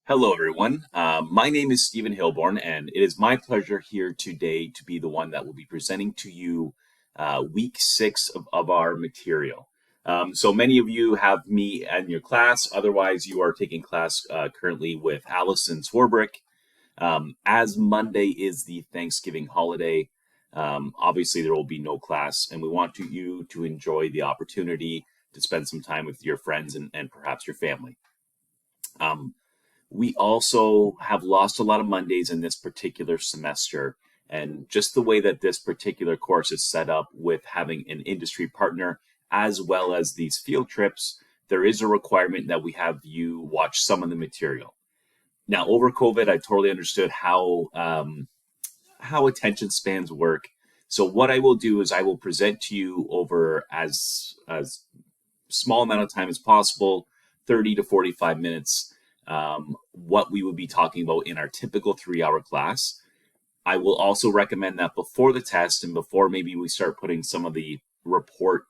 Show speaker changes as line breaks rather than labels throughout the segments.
Hello, everyone. My name is Stephen Hilborn, and it is my pleasure here today to be the one that will be presenting to you week 6 of our material. So many of you have me in your class. Otherwise, you are taking class currently with Allison Swarbrick. As Monday is the Thanksgiving holiday, obviously there will be no class, and we want you to enjoy the opportunity to spend some time with your friends and perhaps your family. We also have lost a lot of Mondays in this particular semester. And just the way that this particular course is set up with having an industry partner as well as these field trips, there is a requirement that we have you watch some of the material. Now, over COVID, I totally understood how attention spans work. So what I will do is I will present to you over as small amount of time as possible, 30 to 45 minutes, what we would be talking about in our typical 3-hour class. I will also recommend that before the test and before maybe we start putting some of the report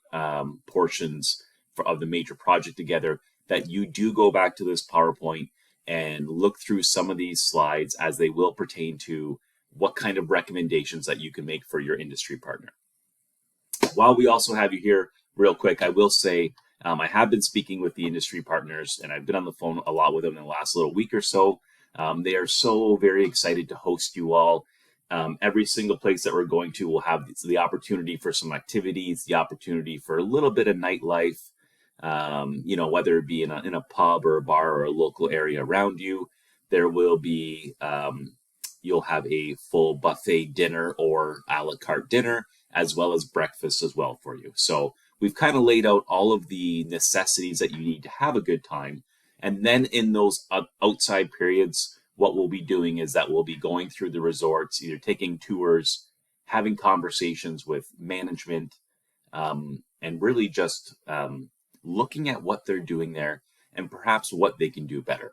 portions of the major project together, that you do go back to this PowerPoint and look through some of these slides as they will pertain to what kind of recommendations that you can make for your industry partner. While we also have you here, real quick, I will say I have been speaking with the industry partners, and I've been on the phone a lot with them in the last little week or so. They are so very excited to host you all. Every single place that we're going to will have the opportunity for some activities, the opportunity for a little bit of nightlife, whether it be in a pub or a bar or a local area around you. There will be, you'll have a full buffet dinner or a la carte dinner, as well as breakfast as well for you. So we've kind of laid out all of the necessities that you need to have a good time. And then in those outside periods, what we'll be doing is that we'll be going through the resorts, either taking tours, having conversations with management, and really just looking at what they're doing there and perhaps what they can do better.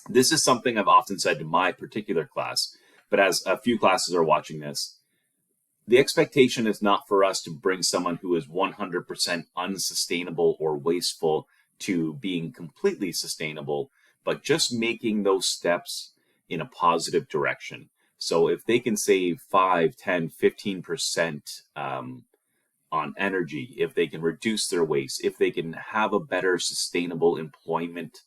This is something I've often said to my particular class, but as a few classes are watching this, the expectation is not for us to bring someone who is 100% unsustainable or wasteful to being completely sustainable, but just making those steps in a positive direction. So if they can save 5, 10, 15% on energy, if they can reduce their waste, if they can have a better sustainable employment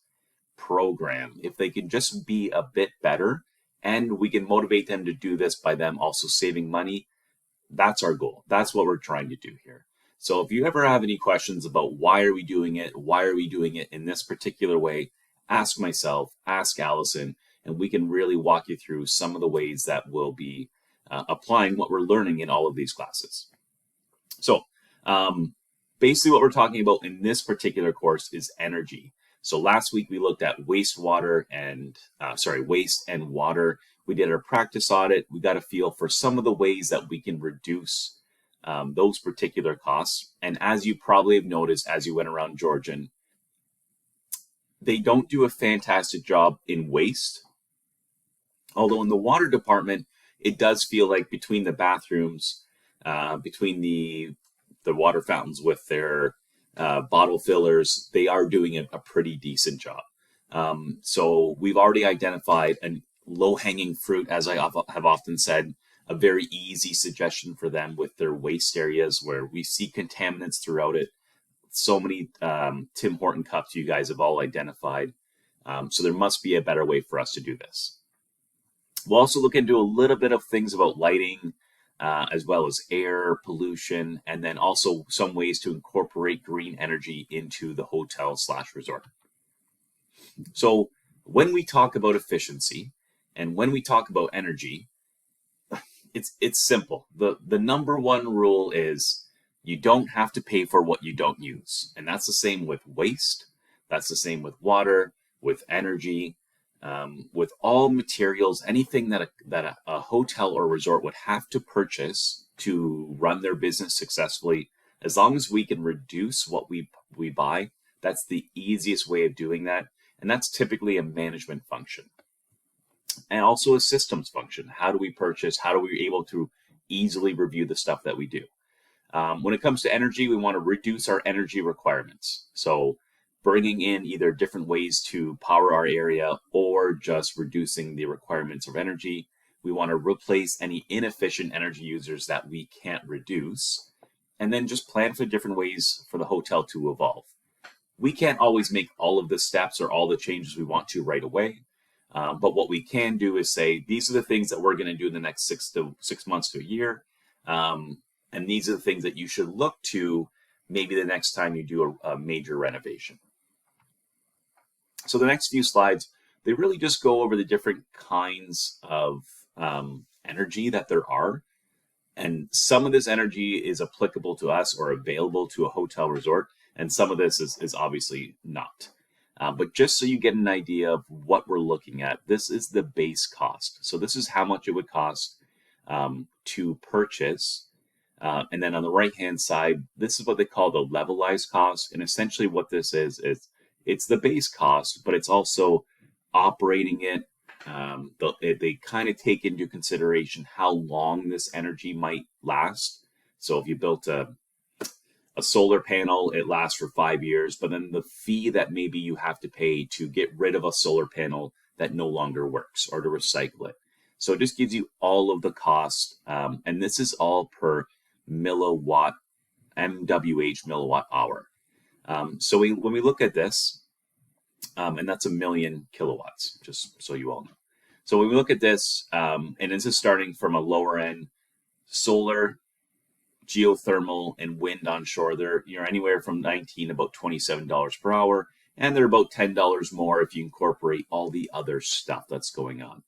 program, if they can just be a bit better, and we can motivate them to do this by them also saving money, that's our goal. That's what we're trying to do here. So if you ever have any questions about why are we doing it, why are we doing it in this particular way, ask myself, ask Allison, and we can really walk you through some of the ways that we'll be applying what we're learning in all of these classes. So basically what we're talking about in this particular course is energy. So last week we looked at waste and water. We did our practice audit. We got a feel for some of the ways that we can reduce those particular costs. And as you probably have noticed as you went around Georgian, they don't do a fantastic job in waste. Although in the water department, it does feel like between the bathrooms, between the water fountains with their bottle fillers, they are doing a pretty decent job. So we've already identified a low-hanging fruit, as I have often said, a very easy suggestion for them with their waste areas where we see contaminants throughout it. So many Tim Horton cups you guys have all identified. So there must be a better way for us to do this. We'll also look into a little bit of things about lighting, as well as air pollution, and then also some ways to incorporate green energy into the hotel/resort. So when we talk about efficiency and when we talk about energy, it's simple. The number one rule is you don't have to pay for what you don't use. And that's the same with waste. That's the same with water, with energy, with all materials, anything that a hotel or resort would have to purchase to run their business successfully. As long as we can reduce what we buy, that's the easiest way of doing that. And that's typically a management function. And also a systems function. How do we purchase? How are we able to easily review the stuff that we do? When it comes to energy, we want to reduce our energy requirements. So bringing in either different ways to power our area or just reducing the requirements of energy. We want to replace any inefficient energy users that we can't reduce, and then just plan for different ways for the hotel to evolve. We can't always make all of the steps or all the changes we want to right away. But what we can do is say, these are the things that we're going to do in the next 6 months to a year. And these are the things that you should look to maybe the next time you do a major renovation. So the next few slides, they really just go over the different kinds of energy that there are. And some of this energy is applicable to us or available to a hotel resort. And some of this is obviously not. But just so you get an idea of what we're looking at, this is the base cost. So this is how much it would cost to purchase. And then on the right-hand side, this is what they call the levelized cost. And essentially what this is it's the base cost, but it's also operating it. They kind of take into consideration how long this energy might last. So if you built a solar panel, it lasts for 5 years, but then the fee that maybe you have to pay to get rid of a solar panel that no longer works or to recycle it. So it just gives you all of the cost. And this is all per milliwatt, MWH milliwatt hour. So when we look at this, and that's 1,000,000 kilowatts, just so you all know. So when we look at this, and this is starting from a lower end, solar, geothermal, and wind onshore, you're anywhere from $19 to about $27 per hour, and they're about $10 more if you incorporate all the other stuff that's going on.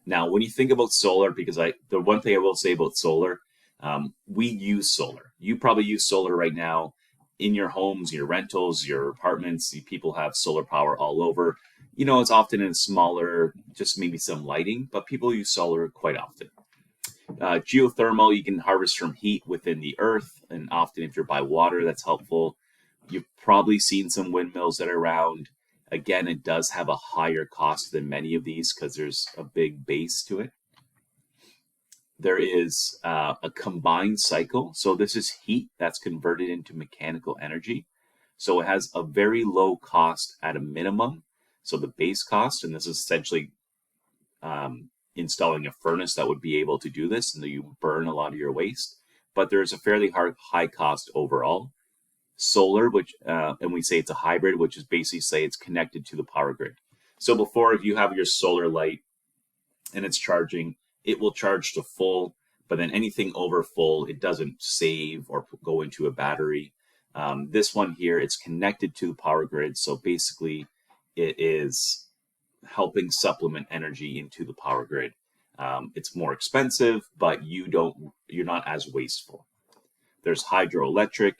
Now, when you think about solar, because the one thing I will say about solar, we use solar. You probably use solar right now in your homes, your rentals, your apartments. People have solar power all over. You know, it's often in smaller, just maybe some lighting, but people use solar quite often. Geothermal, you can harvest from heat within the earth, and often if you're by water, that's helpful. You've probably seen some windmills that are around. Again, it does have a higher cost than many of these because there's a big base to it. There is a combined cycle. So this is heat that's converted into mechanical energy. So it has a very low cost at a minimum. So the base cost, and this is essentially installing a furnace that would be able to do this, and you burn a lot of your waste. But there's a fairly high cost overall. Solar, which and we say it's a hybrid, which is basically say it's connected to the power grid. So before, if you have your solar light and it's charging, it will charge to full, but then anything over full, it doesn't save or go into a battery. This one here, it's connected to the power grid. So basically it is helping supplement energy into the power grid. It's more expensive, but you're not as wasteful. There's hydroelectric.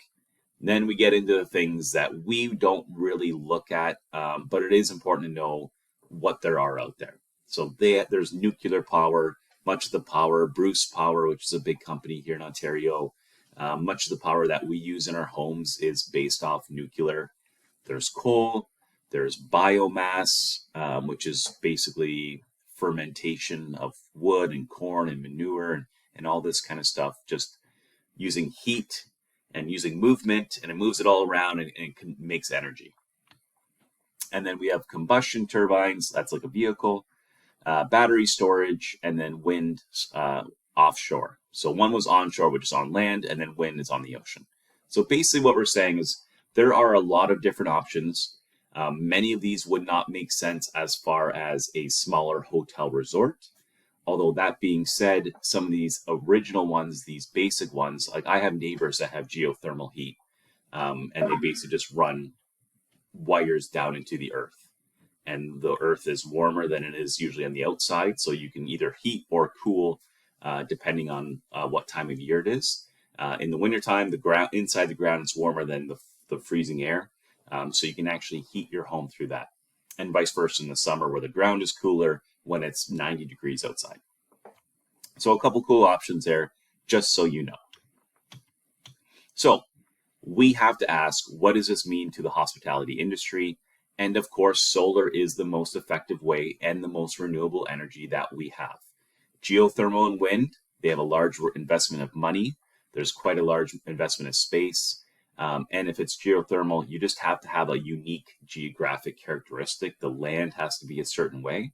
Then we get into the things that we don't really look at, but it is important to know what there are out there. So there's nuclear power, much of the power, Bruce Power, which is a big company here in Ontario. Much of the power that we use in our homes is based off nuclear. There's coal, there's biomass, which is basically fermentation of wood and corn and manure and all this kind of stuff, just using heat and using movement, and it moves it all around and makes energy. And then we have combustion turbines, that's like a vehicle, battery storage, and then wind offshore. So one was onshore, which is on land, and then wind is on the ocean. So basically what we're saying is there are a lot of different options. Many of these would not make sense as far as a smaller hotel resort. Although that being said, some of these original ones, these basic ones, like I have neighbors that have geothermal heat, and they basically just run wires down into the earth. And the earth is warmer than it is usually on the outside, so you can either heat or cool depending on what time of year it is. In the wintertime, the ground inside the ground is warmer than the freezing air, so you can actually heat your home through that. And vice versa in the summer, where the ground is cooler when it's 90 degrees outside. So a couple cool options there, just so you know. So we have to ask, what does this mean to the hospitality industry? And of course, solar is the most effective way and the most renewable energy that we have. Geothermal and wind, they have a large investment of money. There's quite a large investment of space. And if it's geothermal, you just have to have a unique geographic characteristic. The land has to be a certain way.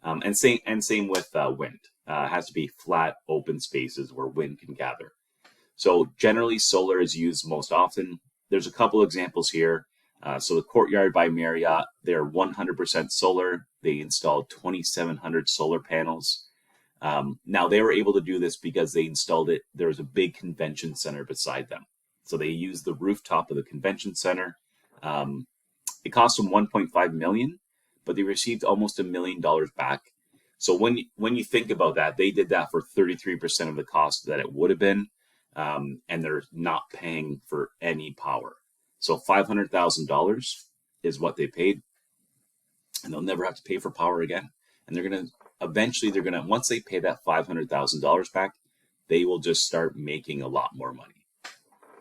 And same with wind. It has to be flat, open spaces where wind can gather. So generally, solar is used most often. There's a couple examples here. So the Courtyard by Marriott, they're 100% solar. They installed 2,700 solar panels. Now they were able to do this because they installed it. There was a big convention center beside them. So they used the rooftop of the convention center. It cost them 1.5 million, but they received almost $1 million back. So when you think about that, they did that for 33% of the cost that it would have been, and they're not paying for any power. So $500,000 is what they paid, and they'll never have to pay for power again. And once they pay that $500,000 back, they will just start making a lot more money.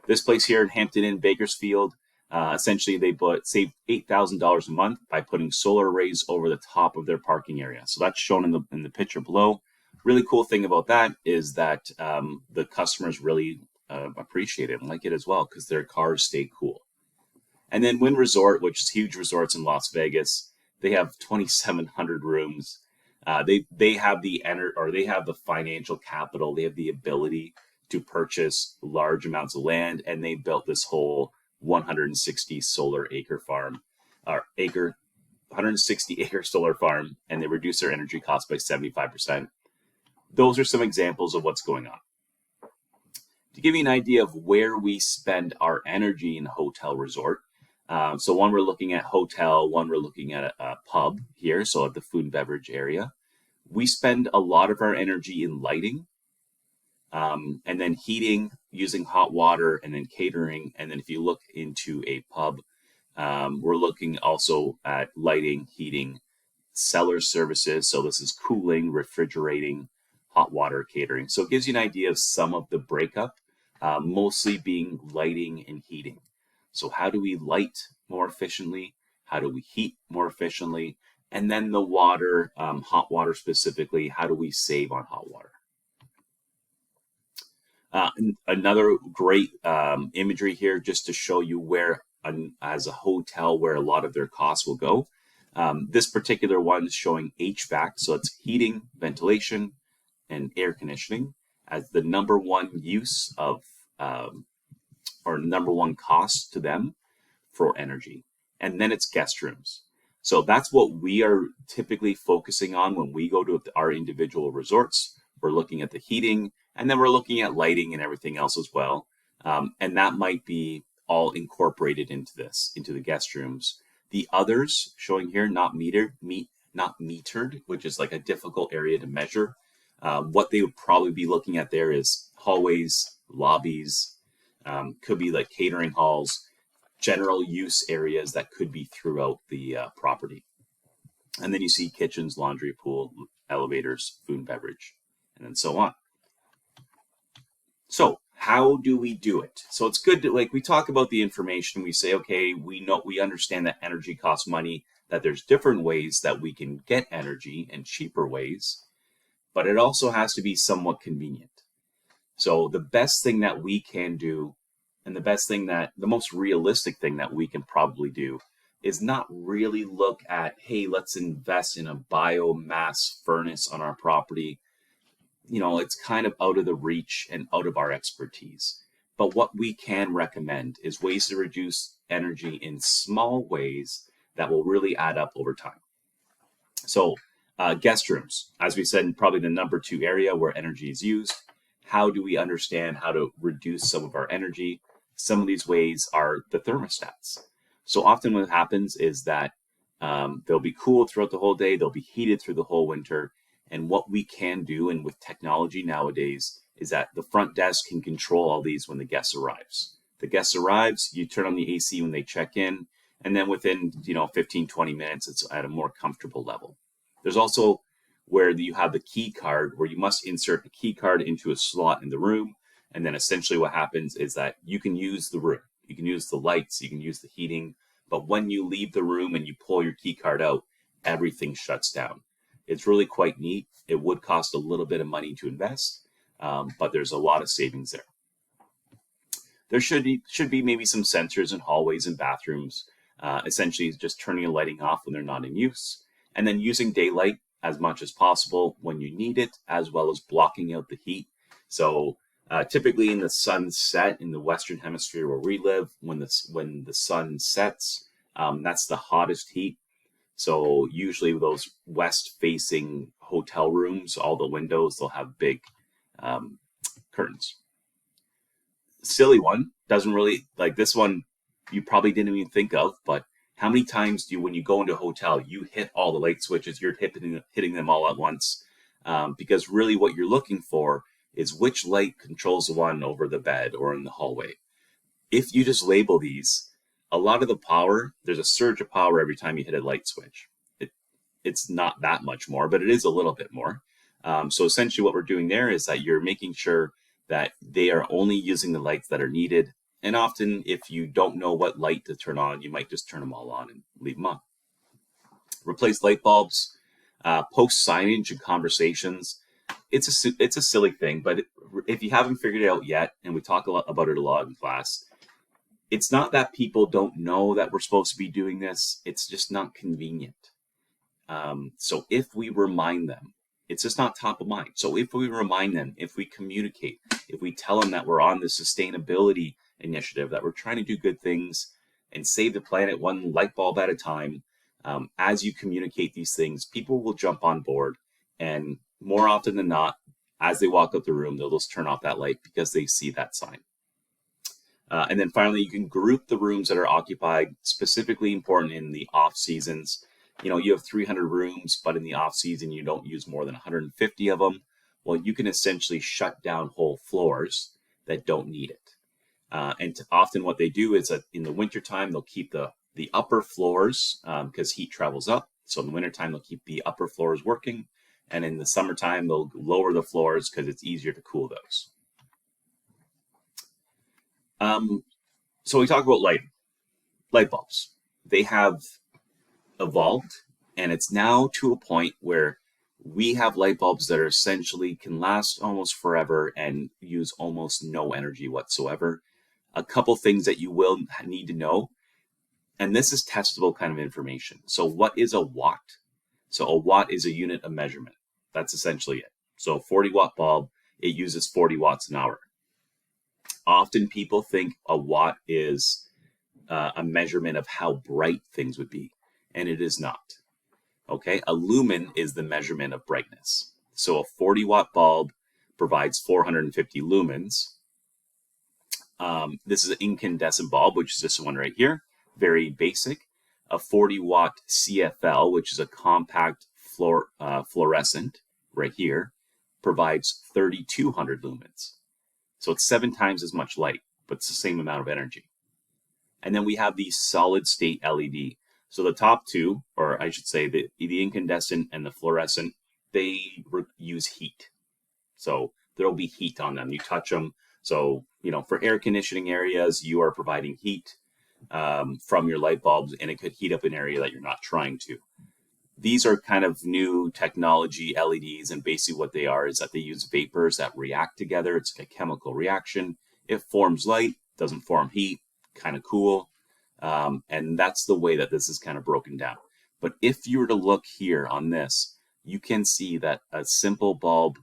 This place here in Hampton Inn, Bakersfield, essentially they saved $8,000 a month by putting solar arrays over the top of their parking area. So that's shown in the picture below. Really cool thing about that is that the customers really appreciate it and like it as well because their cars stay cool. And then Wynn Resort, which is huge resorts in Las Vegas, they have 2,700 rooms. They have the financial capital. They have the ability to purchase large amounts of land, and they built this whole 160 acre solar farm, and they reduced their energy costs by 75%. Those are some examples of what's going on. To give you an idea of where we spend our energy in hotel resort, so one we're looking at hotel, one we're looking at a pub here, so at the food and beverage area. We spend a lot of our energy in lighting, and then heating, using hot water, and then catering. And then if you look into a pub, we're looking also at lighting, heating, cellar services. So this is cooling, refrigerating, hot water, catering. So it gives you an idea of some of the breakup, mostly being lighting and heating. So how do we light more efficiently? How do we heat more efficiently? And then the water, hot water specifically, how do we save on hot water? Another great imagery here just to show you where, as a hotel, where a lot of their costs will go. This particular one is showing HVAC, so it's heating, ventilation, and air conditioning as the number one use of, or number one cost to them for energy. And then it's guest rooms. So that's what we are typically focusing on when we go to our individual resorts. We're looking at the heating, and then we're looking at lighting and everything else as well. And that might be all incorporated into the guest rooms. The others showing here, not metered, which is like a difficult area to measure. What they would probably be looking at there is hallways, lobbies, could be like catering halls, general use areas that could be throughout the property. And then you see kitchens, laundry, pool, elevators, food and beverage, and then so on. So how do we do it? So it's good to, we talk about the information. We say, okay, we understand that energy costs money, that there's different ways that we can get energy and cheaper ways, but it also has to be somewhat convenient. So the best thing that we can do, and the most realistic thing that we can probably do, is not really look at, hey, let's invest in a biomass furnace on our property. It's kind of out of the reach and out of our expertise. But what we can recommend is ways to reduce energy in small ways that will really add up over time. So guest rooms, as we said, probably the number 2 area where energy is used. How do we understand how to reduce some of our energy? Some of these ways are the thermostats. So often what happens is that they'll be cool throughout the whole day. They'll be heated through the whole winter. And what we can do, and with technology nowadays, is that the front desk can control all these when the guest arrives. The guest arrives, you turn on the AC when they check in, and then within 15, 20 minutes, it's at a more comfortable level. There's also where you have the key card, where you must insert the key card into a slot in the room. And then essentially what happens is that you can use the room. You can use the lights, you can use the heating, but when you leave the room and you pull your key card out, everything shuts down. It's really quite neat. It would cost a little bit of money to invest, but there's a lot of savings there. There should be maybe some sensors in hallways and bathrooms, essentially just turning the lighting off when they're not in use, and then using daylight as much as possible when you need it, as well as blocking out the heat. So typically in the sunset in the Western Hemisphere where we live, when the sun sets, that's the hottest heat. So usually those west-facing hotel rooms, all the windows, they'll have big curtains. Silly one, doesn't really, like this one, you probably didn't even think of, but how many times do you, when you go into a hotel, you hit all the light switches, you're hitting them all at once? Because really what you're looking for is which light controls the one over the bed or in the hallway. If you just label these, a lot of the power, there's a surge of power every time you hit a light switch. It's not that much more, but it is a little bit more. So essentially what we're doing there is that you're making sure that they are only using the lights that are needed. And often if you don't know what light to turn on, you might just turn them all on and leave them on. Replace light bulbs, post signage and conversations. It's a silly thing, but if you haven't figured it out yet, and we talk about it a lot in class, it's not that people don't know that we're supposed to be doing this. It's just not convenient. So if we remind them, it's just not top of mind. So if we remind them, if we communicate, if we tell them that we're on the sustainability initiative, that we're trying to do good things and save the planet one light bulb at a time, as you communicate these things, people will jump on board. And more often than not, as they walk out the room, they'll just turn off that light because they see that sign. And then finally, you can group the rooms that are occupied, specifically important in the off seasons. You know, you have 300 rooms, but in the off season, you don't use more than 150 of them. Well, you can essentially shut down whole floors that don't need it. And often what they do is that in the wintertime, they'll keep the upper floors because heat travels up. So in the wintertime, they'll keep the upper floors working. And in the summertime, they'll lower the floors because it's easier to cool those. So we talk about light bulbs. They have evolved, and it's now to a point where we have light bulbs that are essentially can last almost forever and use almost no energy whatsoever. A couple things that you will need to know, and this is testable kind of information. So what is a watt? So a watt is a unit of measurement. That's essentially it. So a 40-watt bulb, it uses 40 watts an hour. Often people think a watt is a measurement of how bright things would be, and it is not. Okay, a lumen is the measurement of brightness. So a 40-watt bulb provides 450 lumens. This is an incandescent bulb, which is this one right here, very basic. A 40-watt CFL, which is a compact fluorescent right here, provides 3,200 lumens. So it's 7 times as much light, but it's the same amount of energy. And then we have the solid state LED. So the top two, or I should say the incandescent and the fluorescent, they use heat. So there'll be heat on them. You touch them. So, you know, for air conditioning areas, you are providing heat from your light bulbs, and it could heat up an area that you're not trying to. These are kind of new technology LEDs, and basically what they are is that they use vapors that react together. It's like a chemical reaction. It forms light, doesn't form heat, kind of cool. And that's the way that this is kind of broken down. But if you were to look here on this, you can see that a simple bulb,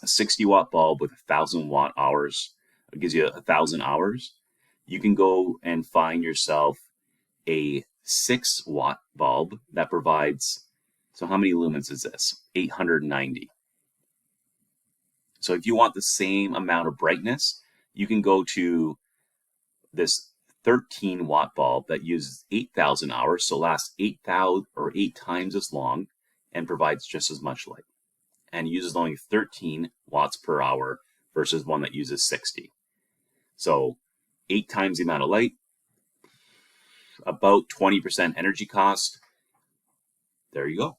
a 60-watt bulb with 1,000 watt hours, it gives you 1,000 hours. You can go and find yourself a 6-watt bulb that provides, so how many lumens is this? 890. So if you want the same amount of brightness, you can go to this 13-watt bulb that uses 8,000 hours, so lasts 8,000 or 8 times as long and provides just as much light, and uses only 13 watts per hour versus one that uses 60. So 8 times the amount of light, about 20% energy cost. There you go.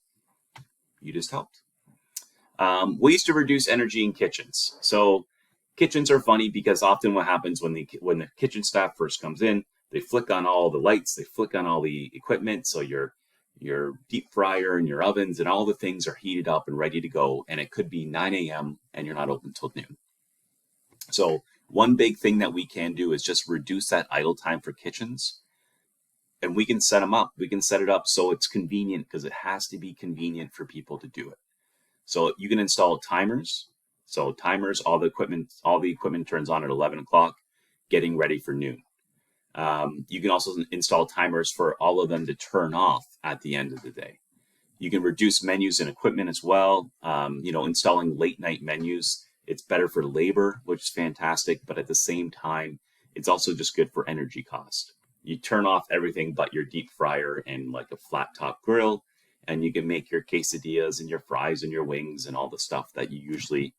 You just helped. Ways to reduce energy in kitchens. So kitchens are funny because often what happens when the kitchen staff first comes in, they flick on all the lights, they flick on all the equipment. So your deep fryer and your ovens and all the things are heated up and ready to go. And it could be 9 a.m. and you're not open till noon. So One big thing that we can do is just reduce that idle time for kitchens, and we can set them up. We can set it up so it's convenient, because it has to be convenient for people to do it. So you can install timers. So timers, all the equipment turns on at 11 o'clock, getting ready for noon. You can also install timers for all of them to turn off at the end of the day. You can reduce menus and equipment as well. Installing late night menus, it's better for labor, which is fantastic, but at the same time, it's also just good for energy cost. You turn off everything but your deep fryer and like a flat top grill, and you can make your quesadillas and your fries and your wings and all the stuff that you usually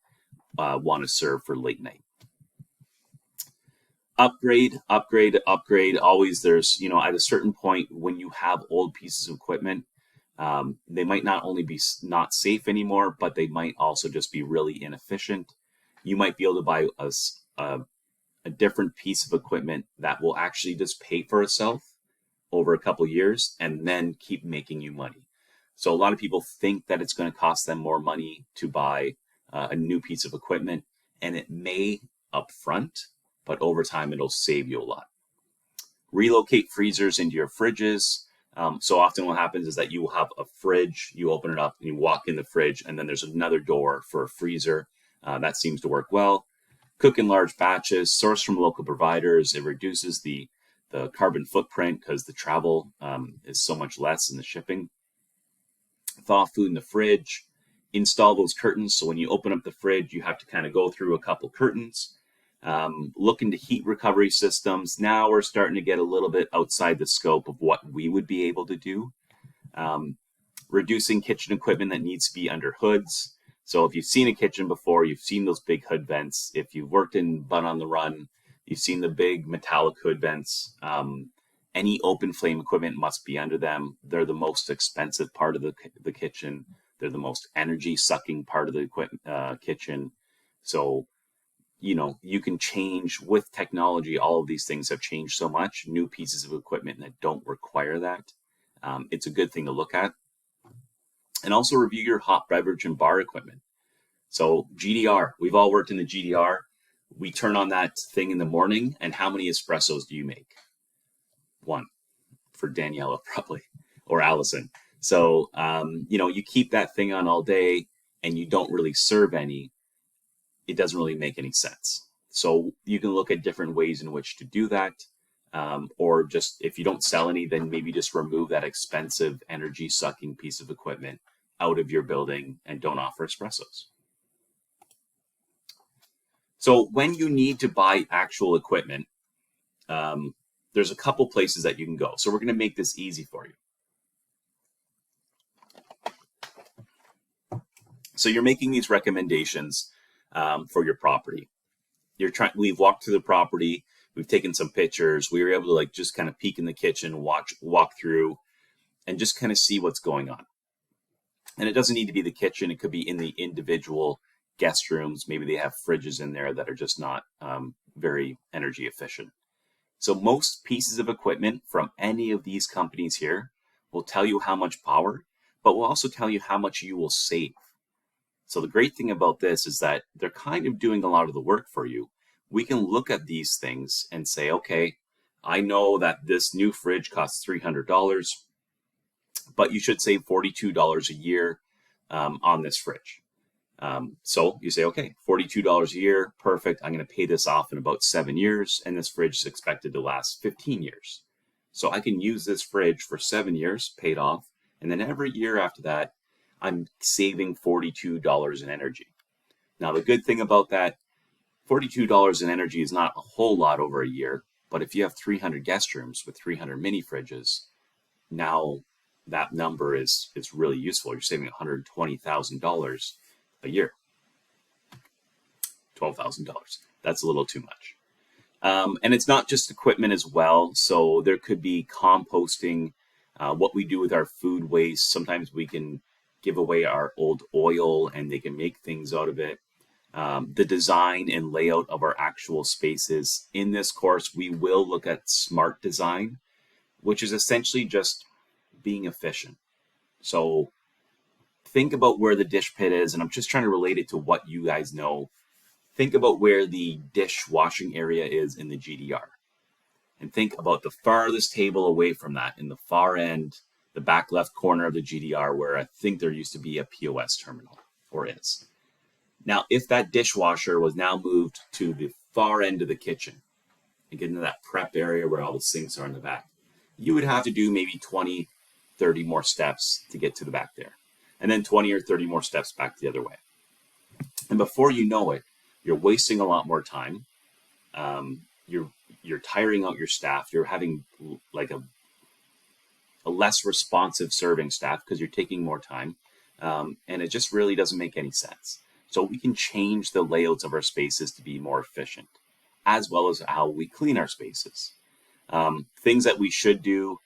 want to serve for late night. Upgrade. Always there's, at a certain point when you have old pieces of equipment, they might not only be not safe anymore, but they might also just be really inefficient. You might be able to buy a different piece of equipment that will actually just pay for itself over a couple of years and then keep making you money. So a lot of people think that it's going to cost them more money to buy a new piece of equipment, and it may up front, but over time it'll save you a lot. Relocate freezers into your fridges. So often what happens is that you will have a fridge, you open it up and you walk in the fridge, and then there's another door for a freezer. That seems to work well. Cook in large batches, source from local providers. It reduces the carbon footprint because the travel is so much less in the shipping. Thaw food in the fridge. Install those curtains. So when you open up the fridge, you have to kind of go through a couple curtains. Look into heat recovery systems. Now we're starting to get a little bit outside the scope of what we would be able to do. Reducing kitchen equipment that needs to be under hoods. So if you've seen a kitchen before, you've seen those big hood vents. If you've worked in Bun on the Run, you've seen the big metallic hood vents. Any open flame equipment must be under them. They're the most expensive part of the kitchen. They're the most energy sucking part of the kitchen. So, you can change with technology. All of these things have changed so much. New pieces of equipment that don't require that. It's a good thing to look at. And also review your hot beverage and bar equipment. So GDR, we've all worked in the GDR. We turn on that thing in the morning, and how many espressos do you make? One, for Daniela probably, or Allison. So, you keep that thing on all day and you don't really serve any, it doesn't really make any sense. So you can look at different ways in which to do that. Or just, if you don't sell any, then maybe just remove that expensive energy sucking piece of equipment out of your building and don't offer espressos. So when you need to buy actual equipment, there's a couple places that you can go. So we're going to make this easy for you. So you're making these recommendations for your property. We've walked through the property. We've taken some pictures. We were able to just kind of peek in the kitchen, walk through, and just kind of see what's going on. And it doesn't need to be the kitchen. It could be in the individual guest rooms. Maybe they have fridges in there that are just not very energy efficient. So most pieces of equipment from any of these companies here will tell you how much power, but will also tell you how much you will save. So the great thing about this is that they're kind of doing a lot of the work for you. We can look at these things and say, okay, I know that this new fridge costs $300, but you should save $42 a year on this fridge. So you say, okay, $42 a year, perfect. I'm going to pay this off in about 7 years, and this fridge is expected to last 15 years. So I can use this fridge for 7 years, paid off, and then every year after that, I'm saving $42 in energy. Now, the good thing about that, $42 in energy is not a whole lot over a year, but if you have 300 guest rooms with 300 mini fridges, now that number is really useful. You're saving $120,000 a year. $12,000. That's a little too much. And it's not just equipment as well. So there could be composting, what we do with our food waste. Sometimes we can give away our old oil and they can make things out of it. The design and layout of our actual spaces. In this course, we will look at smart design, which is essentially just being efficient. So think about where the dish pit is, and I'm just trying to relate it to what you guys know. think about where the dishwashing area is in the GDR. And think about the farthest table away from that in the far end, the back left corner of the GDR, where I think there used to be a POS terminal, or is. Now, if that dishwasher was now moved to the far end of the kitchen and get into that prep area where all the sinks are in the back, you would have to do maybe 20, 30 more steps to get to the back there. And then 20 or 30 more steps back the other way. And before you know it, you're wasting a lot more time. You're tiring out your staff. You're having like a less responsive serving staff because you're taking more time. And it just really doesn't make any sense. So we can change the layouts of our spaces to be more efficient, as well as how we clean our spaces. Things that we should do: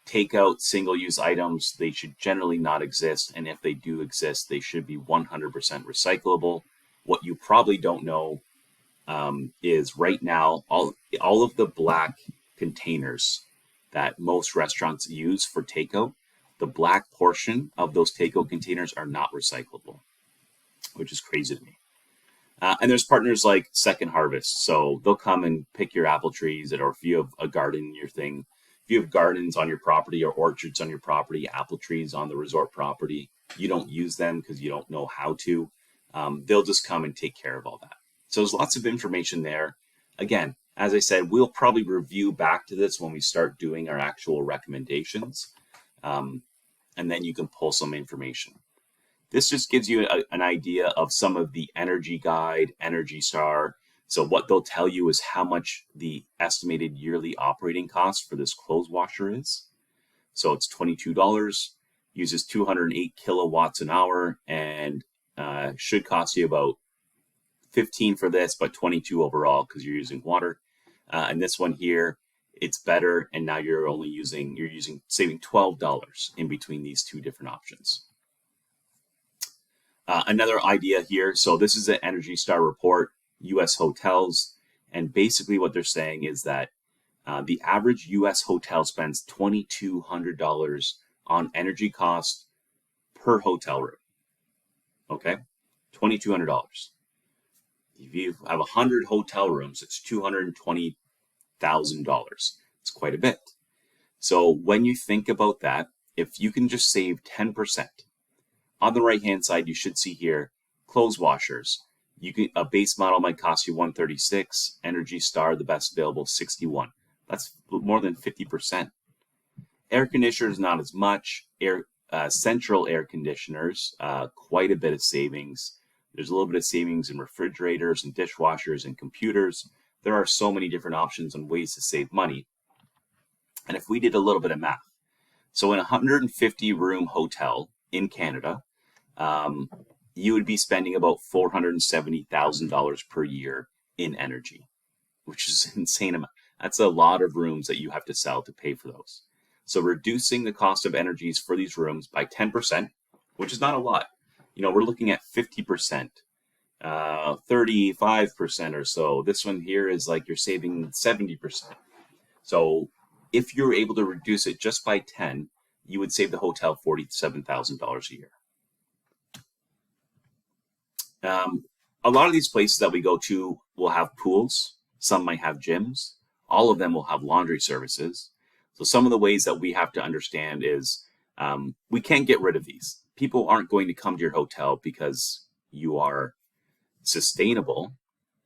take out single-use items. They should generally not exist. And if they do exist, they should be 100% recyclable. What you probably don't know is right now, all of the black containers that most restaurants use for takeout, the black portion of those takeout containers are not recyclable, which is crazy to me. And there's partners like Second Harvest. So they'll come and pick your apple trees, or if you have a garden in your thing, if you have gardens on your property or orchards on your property, apple trees on the resort property, you don't use them because you don't know how to, they'll just come and take care of all that. So there's lots of information there. Again, as I said, we'll probably review back to this when we start doing our actual recommendations. And then you can pull some information. This just gives you an idea of some of the Energy Guide, Energy Star. So what they'll tell you is how much the estimated yearly operating cost for this clothes washer is. So it's $22, uses 208 kilowatts an hour, and should cost you about 15 for this, but 22 overall because you're using water. And this one here, it's better, and now you're saving $12 in between these two different options. Another idea here, so this is an Energy Star report, U.S. hotels, and basically what they're saying is that the average U.S. hotel spends $2,200 on energy costs per hotel room. Okay, $2,200. If you have 100 hotel rooms, it's $220,000. It's quite a bit. So when you think about that, if you can just save 10%, on the right-hand side, you should see here, clothes washers. A base model might cost you $136. Energy Star, the best available, $61. That's more than 50%. Air conditioners, not as much. Central air conditioners, quite a bit of savings. There's a little bit of savings in refrigerators and dishwashers and computers. There are so many different options and ways to save money. And if we did a little bit of math, so in a 150-room hotel in Canada, you would be spending about $470,000 per year in energy, which is an insane amount. That's a lot of rooms that you have to sell to pay for those. So reducing the cost of energies for these rooms by 10%, which is not a lot. We're looking at 50%, 35% or so. This one here is like you're saving 70%. So if you're able to reduce it just by 10, you would save the hotel $47,000 a year. A lot of these places that we go to will have pools. Some might have gyms. All of them will have laundry services. So some of the ways that we have to understand is we can't get rid of these. People aren't going to come to your hotel because you are sustainable.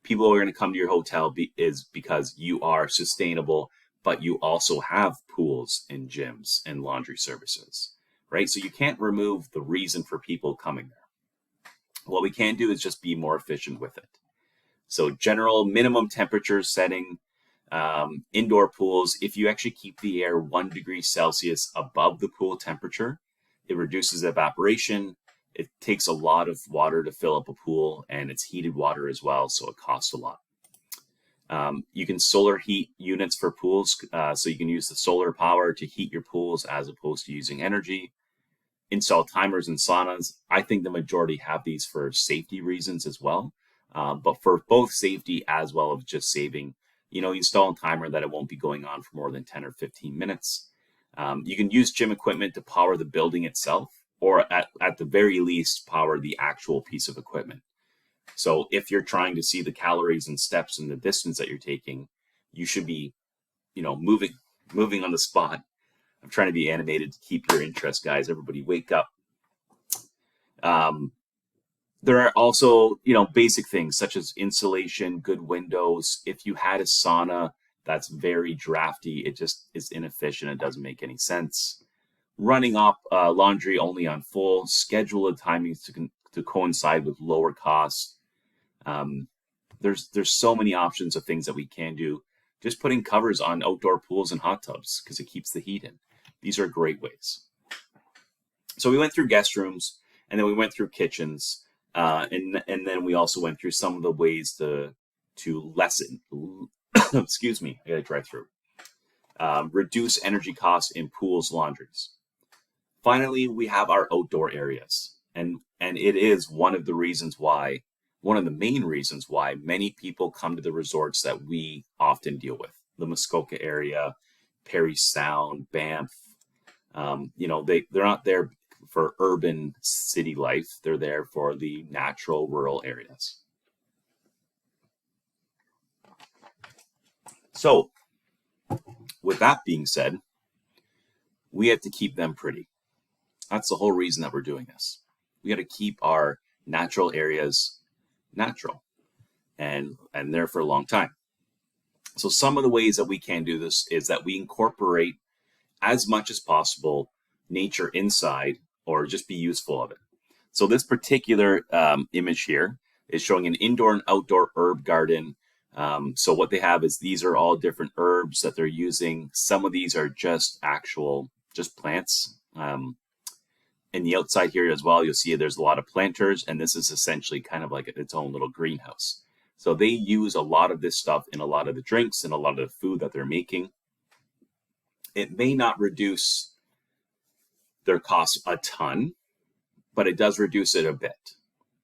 People are going to come to your hotel because you are sustainable, but you also have pools and gyms and laundry services, right? So you can't remove the reason for people coming there. What we can do is just be more efficient with it. So general minimum temperature setting, indoor pools, if you actually keep the air 1 degree Celsius above the pool temperature, it reduces evaporation. It takes a lot of water to fill up a pool, and it's heated water as well, so it costs a lot. You can solar heat units for pools, so you can use the solar power to heat your pools as opposed to using energy. Install timers and saunas. I think the majority have these for safety reasons as well, but for both safety as well as just saving, install a timer that it won't be going on for more than 10 or 15 minutes. You can use gym equipment to power the building itself, or at the very least, power the actual piece of equipment. So if you're trying to see the calories and steps and the distance that you're taking, you should be, moving on the spot. I'm trying to be animated to keep your interest, guys. Everybody wake up. There are also, basic things such as insulation, good windows. If you had a sauna that's very drafty, it just is inefficient. It doesn't make any sense. Running off laundry only on full, schedule the timings to coincide with lower costs. There's so many options of things that we can do. Just putting covers on outdoor pools and hot tubs because it keeps the heat in. These are great ways. So we went through guest rooms, and then we went through kitchens, and then we also went through some of the ways to lessen. Excuse me, I got to drive through. Reduce energy costs in pools, laundries. Finally, we have our outdoor areas, and it is one of the main reasons why many people come to the resorts that we often deal with. The Muskoka area, Parry Sound, Banff. They're not there for urban city life. They're there for the natural rural areas. So, with that being said, we have to keep them pretty. That's the whole reason that we're doing this. We got to keep our natural areas natural and there for a long time. So some of the ways that we can do this is that we incorporate as much as possible nature inside, or just be useful of it. So this particular image here is showing an indoor and outdoor herb garden. So what they have is these are all different herbs that they're using. Some of these are just plants. In the outside here as well, you'll see there's a lot of planters, and this is essentially kind of like its own little greenhouse. So they use a lot of this stuff in a lot of the drinks and a lot of the food that they're making. It may not reduce their costs a ton, but it does reduce it a bit.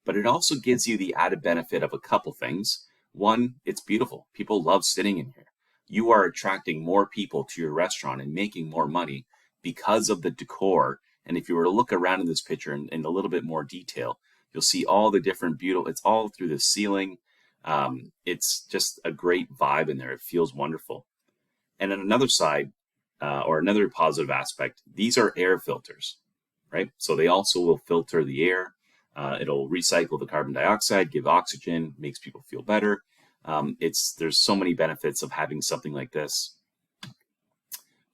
But it also gives you the added benefit of a couple things. One, it's beautiful. People love sitting in here. You are attracting more people to your restaurant and making more money because of the decor. And if you were to look around in this picture in a little bit more detail, you'll see all the different beautiful, it's all through the ceiling. It's just a great vibe in there. It feels wonderful. And on another side, or another positive aspect, these are air filters, right? So they also will filter the air. It'll recycle the carbon dioxide, give oxygen, makes people feel better. There's so many benefits of having something like this.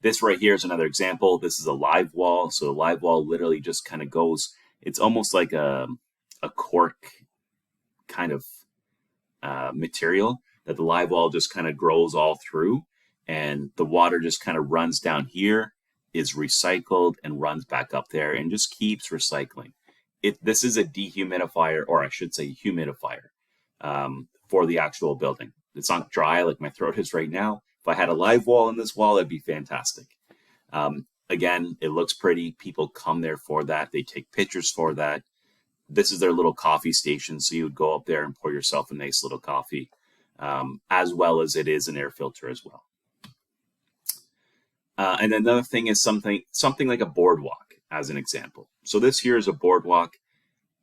This right here is another example. This is a live wall. So the live wall literally just kind of goes, it's almost like a cork kind of material that the live wall just kind of grows all through, and the water just kind of runs down here, is recycled and runs back up there and just keeps recycling. This is a dehumidifier, or I should say humidifier, for the actual building. It's not dry like my throat is right now. If I had a live wall in this wall, it'd be fantastic. Again, it looks pretty. People come there for that. They take pictures for that. This is their little coffee station. So you would go up there and pour yourself a nice little coffee, as well as it is an air filter as well. And another thing is something like a boardwalk, as an example. So this here is a boardwalk.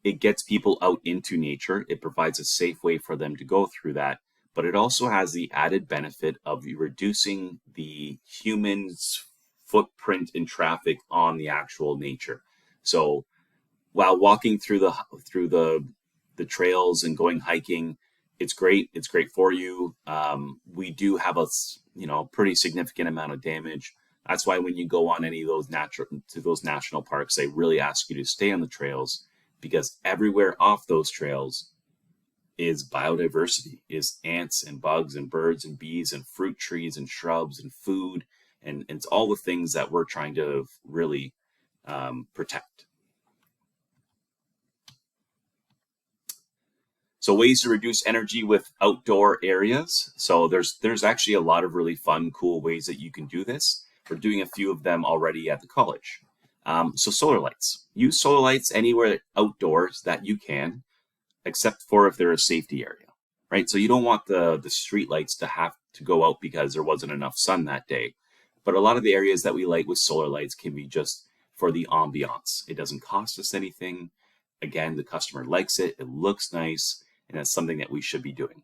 It gets people out into nature. It provides a safe way for them to go through that. But it also has the added benefit of reducing the human's footprint in traffic on the actual nature. So while walking through the trails and going hiking, it's great. It's great for you. We do have a pretty significant amount of damage. That's why when you go on any of those national parks, they really ask you to stay on the trails, because everywhere off those trails is biodiversity, is ants and bugs and birds and bees and fruit trees and shrubs and food. And it's all the things that we're trying to really protect. So ways to reduce energy with outdoor areas. So there's actually a lot of really fun, cool ways that you can do this. We're doing a few of them already at the college. So solar lights. Use solar lights anywhere outdoors that you can, except for if they're a safety area, right? So you don't want the street lights to have to go out because there wasn't enough sun that day. But a lot of the areas that we light with solar lights can be just for the ambiance. It doesn't cost us anything. Again, the customer likes it. It looks nice. and that's something that we should be doing.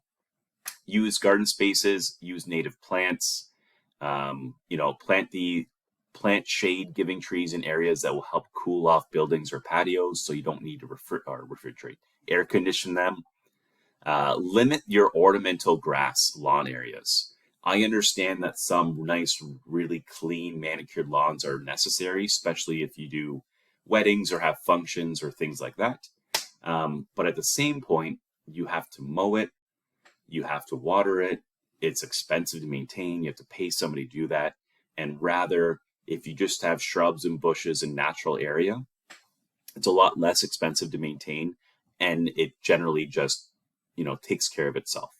Use garden spaces, use native plants, plant shade giving trees in areas that will help cool off buildings or patios, so you don't need to refrigerate, air condition them. Limit your ornamental grass lawn areas. I understand that some nice, really clean, manicured lawns are necessary, especially if you do weddings or have functions or things like that. But at the same point, you have to mow it, you have to water it. It's expensive to maintain. You have to pay somebody to do that. And rather, if you just have shrubs and bushes in natural area, it's a lot less expensive to maintain, and it generally just, takes care of itself.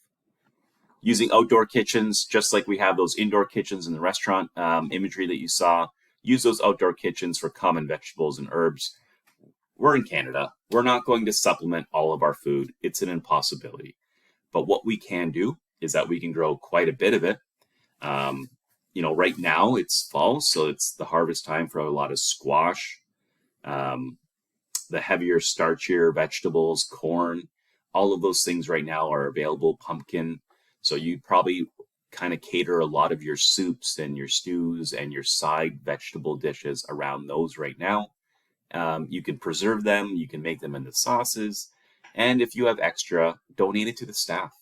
Using outdoor kitchens, just like we have those indoor kitchens in the restaurant imagery that you saw, use those outdoor kitchens for common vegetables and herbs. We're in Canada. We're not going to supplement all of our food. It's an impossibility. But what we can do is that we can grow quite a bit of it. Right now it's fall, so it's the harvest time for a lot of squash, the heavier, starchier vegetables, corn, all of those things right now are available, pumpkin. So you'd probably kind of cater a lot of your soups and your stews and your side vegetable dishes around those right now. You can preserve them, you can make them into sauces, and if you have extra, donate it to the staff,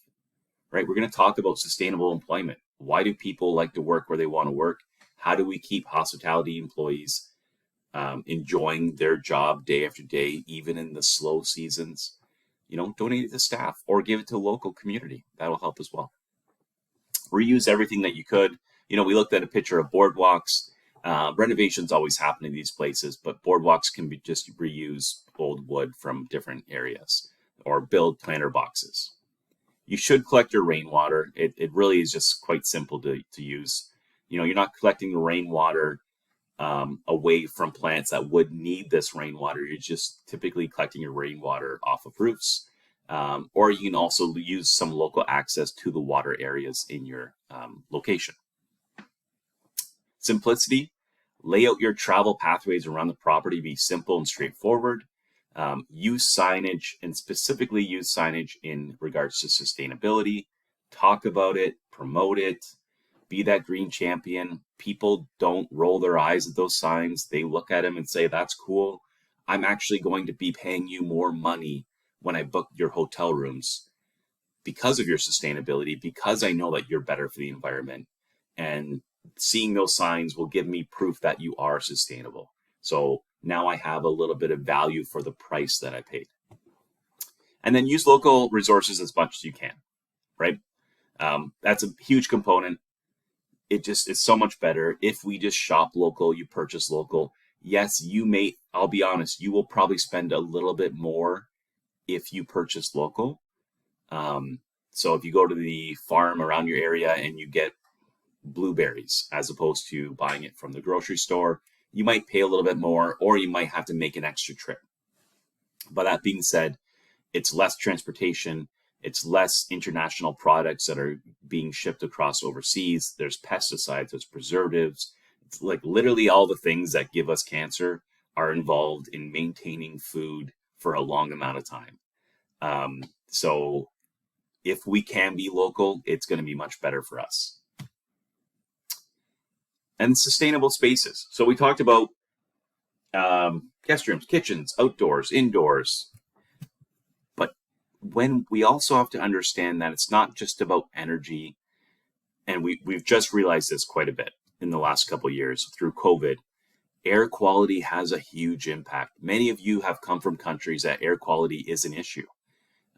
right? We're going to talk about sustainable employment. Why do people like to work where they want to work? How do we keep hospitality employees enjoying their job day after day, even in the slow seasons? Donate it to staff or give it to a local community. That'll help as well. Reuse everything that you could. We looked at a picture of boardwalks. Renovations always happen in these places, but boardwalks can be just reuse old wood from different areas or build planter boxes. You should collect your rainwater. It really is just quite simple to use. You're not collecting the rainwater away from plants that would need this rainwater. You're just typically collecting your rainwater off of roofs. Or you can also use some local access to the water areas in your location. Simplicity. Lay out your travel pathways around the property. Be simple and straightforward. Use signage, and specifically use signage in regards to sustainability. Talk about it, promote it, be that green champion. People don't roll their eyes at those signs. They look at them and say, that's cool. I'm actually going to be paying you more money when I book your hotel rooms because of your sustainability, because I know that you're better for the environment. And seeing those signs will give me proof that you are sustainable. So now I have a little bit of value for the price that I paid. And then use local resources as much as you can, right? That's a huge component. It's so much better if we just shop local, you purchase local. Yes, I'll be honest, you will probably spend a little bit more if you purchase local. So if you go to the farm around your area and you get blueberries as opposed to buying it from the grocery store, you might pay a little bit more, or you might have to make an extra trip. But that being said, it's less transportation, it's less international products that are being shipped across overseas. There's pesticides, there's preservatives. It's like literally all the things that give us cancer are involved in maintaining food for a long amount of time. So if we can be local, it's going to be much better for us. And sustainable spaces. So we talked about guest rooms, kitchens, outdoors, indoors. But when we also have to understand that it's not just about energy, and we've just realized this quite a bit in the last couple of years through COVID. Air quality has a huge impact. Many of you have come from countries that air quality is an issue.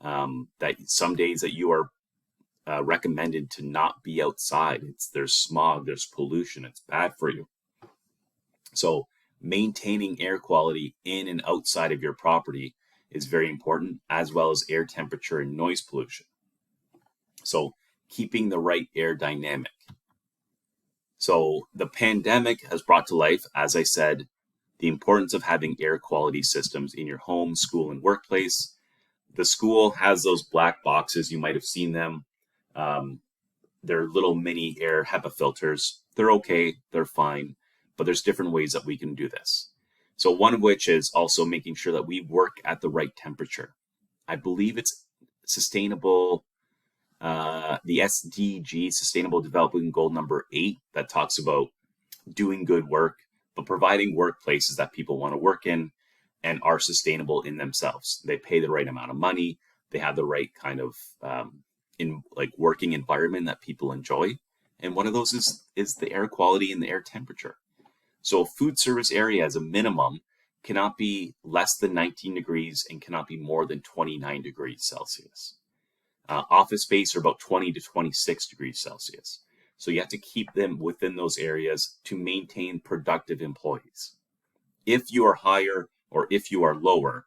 That some days that you are recommended to not be outside. There's smog, there's pollution, it's bad for you. So maintaining air quality in and outside of your property is very important, as well as air temperature and noise pollution. So keeping the right air dynamic. So the pandemic has brought to life, as I said, the importance of having air quality systems in your home, school, and workplace. The school has those black boxes. You might have seen them. They're little mini air HEPA filters. They're okay, they're fine, but there's different ways that we can do this. So one of which is also making sure that we work at the right temperature. I believe it's sustainable, the SDG, Sustainable Development Goal number 8, that talks about doing good work, but providing workplaces that people want to work in and are sustainable in themselves. They pay the right amount of money. They have the right kind of working environment that people enjoy. And one of those is the air quality and the air temperature. So a food service area as a minimum cannot be less than 19 degrees and cannot be more than 29 degrees Celsius. Office space are about 20 to 26 degrees Celsius. So you have to keep them within those areas to maintain productive employees. If you are higher or if you are lower,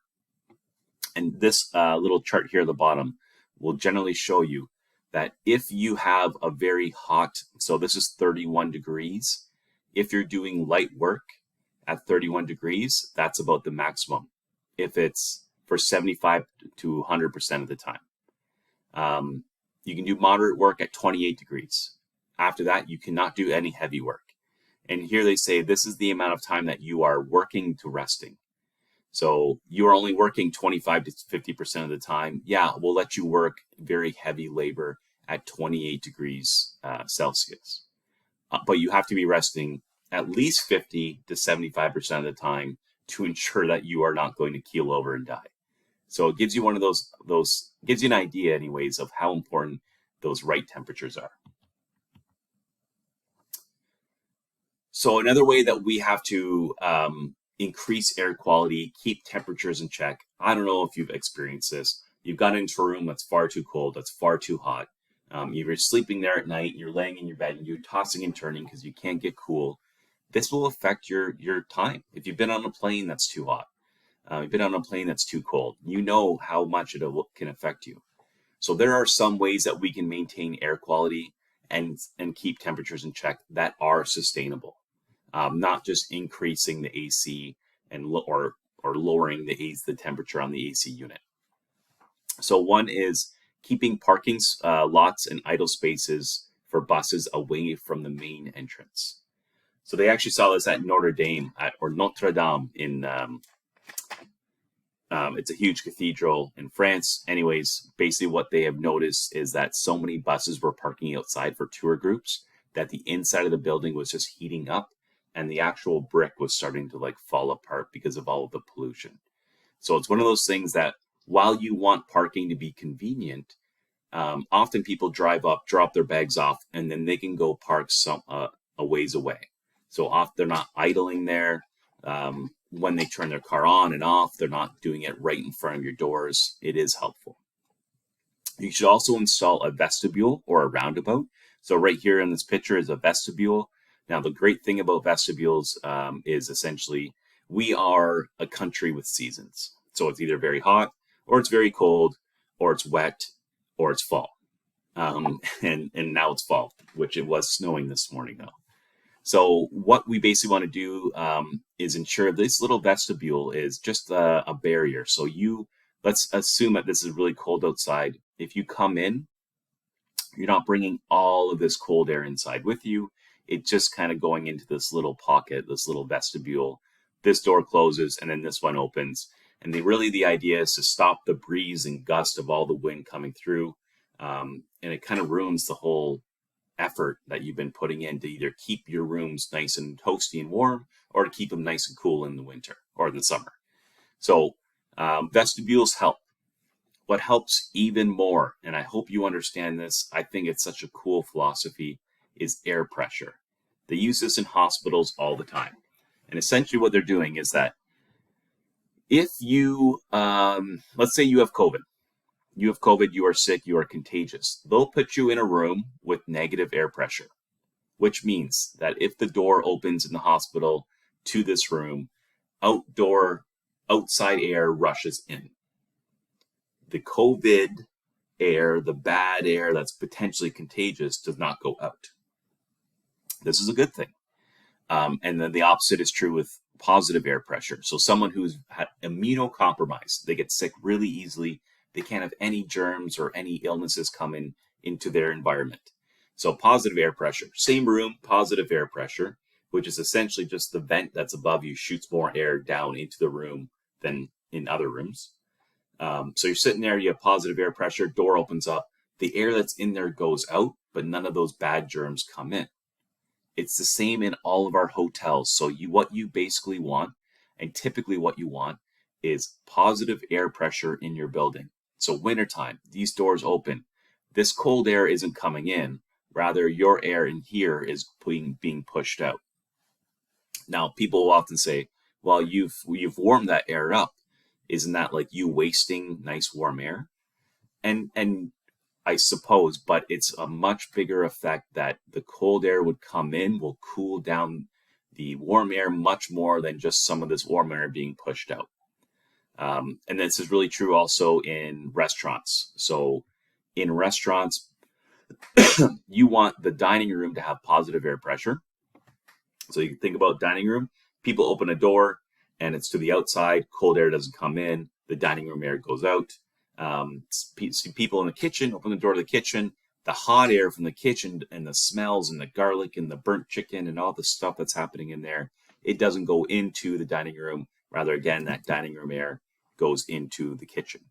and this little chart here at the bottom will generally show you that if you have a very hot, so this is 31 degrees, if you're doing light work at 31 degrees, that's about the maximum. If it's for 75 to 100% of the time. You can do moderate work at 28 degrees. After that, you cannot do any heavy work. And here they say this is the amount of time that you are working to resting. So you're only working 25 to 50% of the time. Yeah, we'll let you work very heavy labor at 28 degrees Celsius. But you have to be resting at least 50 to 75% of the time to ensure that you are not going to keel over and die. So it gives you one of those gives you an idea anyways of how important those right temperatures are. So another way that we have to increase air quality, keep temperatures in check. I don't know if you've experienced this. You've got into a room that's far too cold, that's far too hot. You're sleeping there at night, you're laying in your bed, and you're tossing and turning because you can't get cool. This will affect your time. If you've been on a plane that's too hot, you've been on a plane that's too cold, you know how much it can affect you. So there are some ways that we can maintain air quality and keep temperatures in check that are sustainable. Not just increasing the AC or lowering the temperature on the AC unit. So one is keeping parking lots and idle spaces for buses away from the main entrance. So they actually saw this at Notre Dame in it's a huge cathedral in France. Anyways, basically what they have noticed is that so many buses were parking outside for tour groups that the inside of the building was just heating up and the actual brick was starting to fall apart because of all of the pollution. So it's one of those things that while you want parking to be convenient, often people drive up, drop their bags off, and then they can go park a ways away. So often they're not idling there. When they turn their car on and off, they're not doing it right in front of your doors. It is helpful. You should also install a vestibule or a roundabout. So right here in this picture is a vestibule. Now, the great thing about vestibules is essentially we are a country with seasons. So it's either very hot, or it's very cold, or it's wet, or it's fall. And now it's fall, which it was snowing this morning though. So what we basically want to do is ensure this little vestibule is just a barrier. So let's assume that this is really cold outside. If you come in, you're not bringing all of this cold air inside with you. It's just kind of going into this little pocket, this little vestibule. This door closes and then this one opens. And the idea is to stop the breeze and gust of all the wind coming through. And it kind of ruins the whole effort that you've been putting in to either keep your rooms nice and toasty and warm or to keep them nice and cool in the winter or in the summer. So vestibules help. What helps even more, and I hope you understand this, I think it's such a cool philosophy, is air pressure. They use this in hospitals all the time. And essentially what they're doing is that if you, let's say you have COVID, you are sick, you are contagious. They'll put you in a room with negative air pressure, which means that if the door opens in the hospital to this room, outside air rushes in. The COVID air, the bad air that's potentially contagious, does not go out. This is a good thing. And then the opposite is true with positive air pressure. So someone who's immunocompromised, they get sick really easily. They can't have any germs or any illnesses coming into their environment. So positive air pressure, same room, positive air pressure, which is essentially just the vent that's above you shoots more air down into the room than in other rooms. So you're sitting there, you have positive air pressure, door opens up, the air that's in there goes out, but none of those bad germs come in. It's the same in all of our hotels. So what you basically want, and typically what you want, is positive air pressure in your building. So wintertime, these doors open. This cold air isn't coming in. Rather, your air in here is being pushed out. Now, people will often say, well, you've warmed that air up. Isn't that like you wasting nice warm air? And I suppose, but it's a much bigger effect that the cold air would come in, will cool down the warm air much more than just some of this warm air being pushed out. And this is really true also in restaurants. So in restaurants, you want the dining room to have positive air pressure. So you can think about dining room, people open a door and it's to the outside, cold air doesn't come in, the dining room air goes out. People in the kitchen, open the door to the kitchen, the hot air from the kitchen and the smells and the garlic and the burnt chicken and all the stuff that's happening in there, it doesn't go into the dining room. Rather, again, that dining room air goes into the kitchen.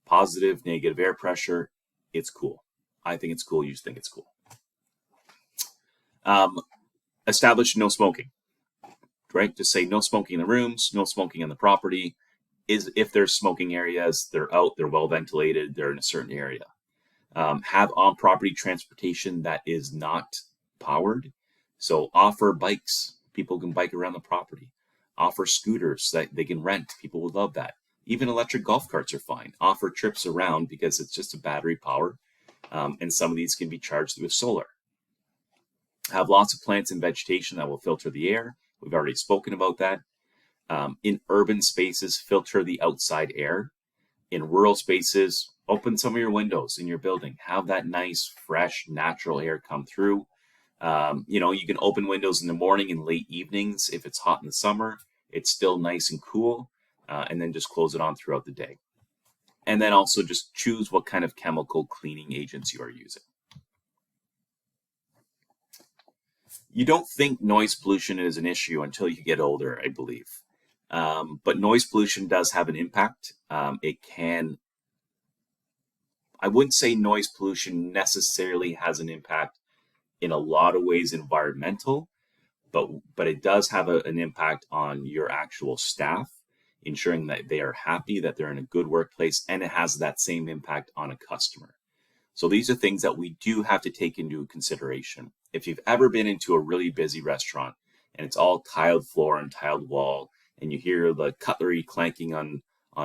Positive, negative air pressure, it's cool. I think it's cool. You just think it's cool. Establish no smoking, right? Just say no smoking in the rooms, no smoking on the property. Is if there's smoking areas, they're out, they're well ventilated, they're in a certain area. Have on-property transportation that is not powered. So offer bikes. People can bike around the property. Offer scooters that they can rent. People would love that. Even electric golf carts are fine. Offer trips around because it's just a battery power. And some of these can be charged with solar. Have lots of plants and vegetation that will filter the air. We've already spoken about that. In urban spaces, filter the outside air. In rural spaces, open some of your windows in your building. Have that nice, fresh, natural air come through. You can open windows in the morning and late evenings. If it's hot in the summer, it's still nice and cool. And then just close it on throughout the day. And then also just choose what kind of chemical cleaning agents you are using. You don't think noise pollution is an issue until you get older, I believe. But noise pollution does have an impact. I wouldn't say noise pollution necessarily has an impact in a lot of ways environmental, but it does have an impact on your actual staff, ensuring that they are happy, that they're in a good workplace, and it has that same impact on a customer. So these are things that we do have to take into consideration. If you've ever been into a really busy restaurant and it's all tiled floor and tiled wall, and you hear the cutlery clanking on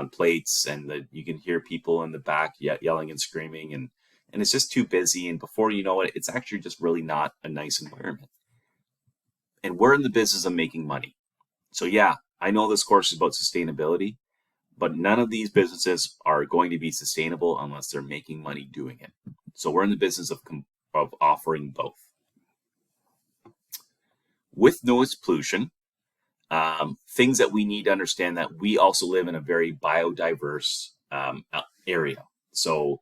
plates, and you can hear people in the back yelling and screaming, and it's just too busy, and before you know it, it's actually just really not a nice environment. And we're in the business of making money. So yeah, I know this course is about sustainability, but none of these businesses are going to be sustainable unless they're making money doing it. So we're in the business of offering both. With noise pollution, things that we need to understand that we also live in a very biodiverse area. So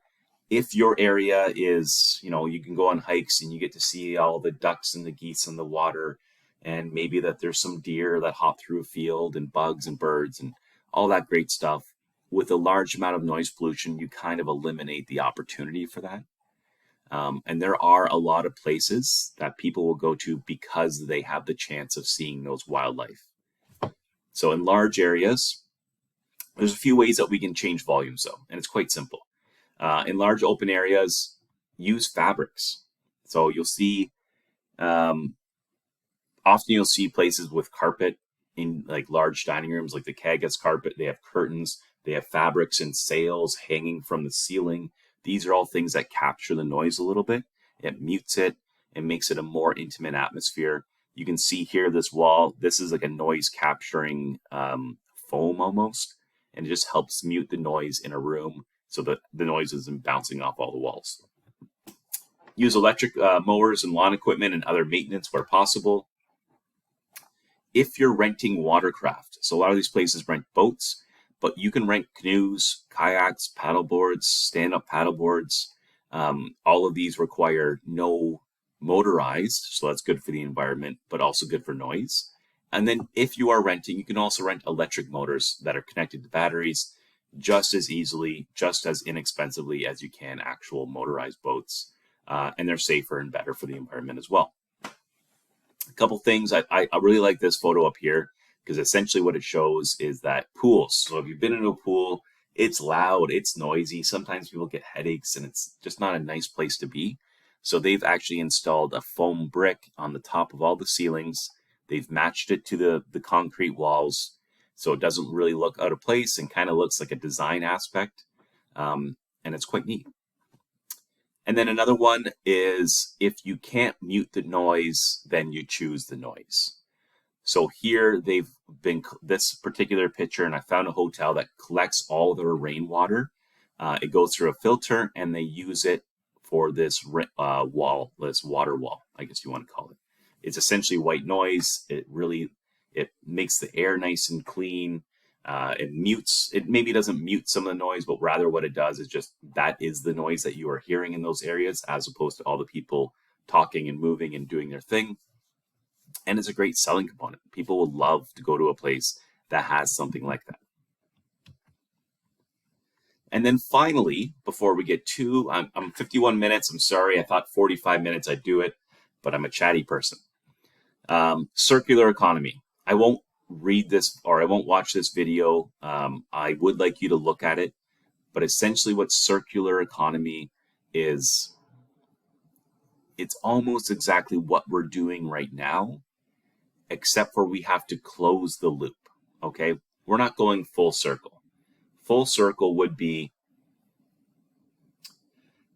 if your area is, you can go on hikes and you get to see all the ducks and the geese in the water, and maybe that there's some deer that hop through a field and bugs and birds and all that great stuff. With a large amount of noise pollution, you kind of eliminate the opportunity for that. And there are a lot of places that people will go to because they have the chance of seeing those wildlife. So in large areas, there's a few ways that we can change volumes though, and it's quite simple. In large open areas, use fabrics. So you'll see, often you'll see places with carpet in like large dining rooms, like the Kagas carpet. They have curtains, they have fabrics and sails hanging from the ceiling. These are all things that capture the noise a little bit. It mutes it and makes it a more intimate atmosphere. You can see here this wall, this is like a noise capturing foam almost, and it just helps mute the noise in a room so that the noise isn't bouncing off all the walls. Use electric mowers and lawn equipment and other maintenance where possible. If you're renting watercraft, so a lot of these places rent boats, but you can rent canoes, kayaks, paddle boards, stand-up paddle boards. All of these require no motorized, so that's good for the environment, but also good for noise. And then if you are renting, you can also rent electric motors that are connected to batteries. just as easily, just as inexpensively as you can actual motorized boats. And they're safer and better for the environment as well. A couple things, I really like this photo up here because essentially what it shows is that pools. So if you've been in a pool, it's loud, it's noisy. Sometimes people get headaches and it's just not a nice place to be. So they've actually installed a foam brick on the top of all the ceilings. They've matched it to the concrete walls so it doesn't really look out of place and kind of looks like a design aspect. And it's quite neat. And then another one is if you can't mute the noise, then you choose the noise. So here they've been this particular picture, and I found a hotel that collects all their rainwater. It goes through a filter, and they use it for this wall, this water wall, I guess you want to call it. It's essentially white noise. It makes the air nice and clean. It maybe doesn't mute some of the noise, but rather what it does is just that is the noise that you are hearing in those areas, as opposed to all the people talking and moving and doing their thing. And it's a great selling component. People will love to go to a place that has something like that. And then finally, before we get to, I'm 51 minutes. I'm sorry, I thought 45 minutes I'd do it, but I'm a chatty person. Circular economy. I won't read this or I won't watch this video. I would like you to look at it, but essentially what circular economy is, it's almost exactly what we're doing right now, except for we have to close the loop. Okay, we're not going full circle. Full circle would be,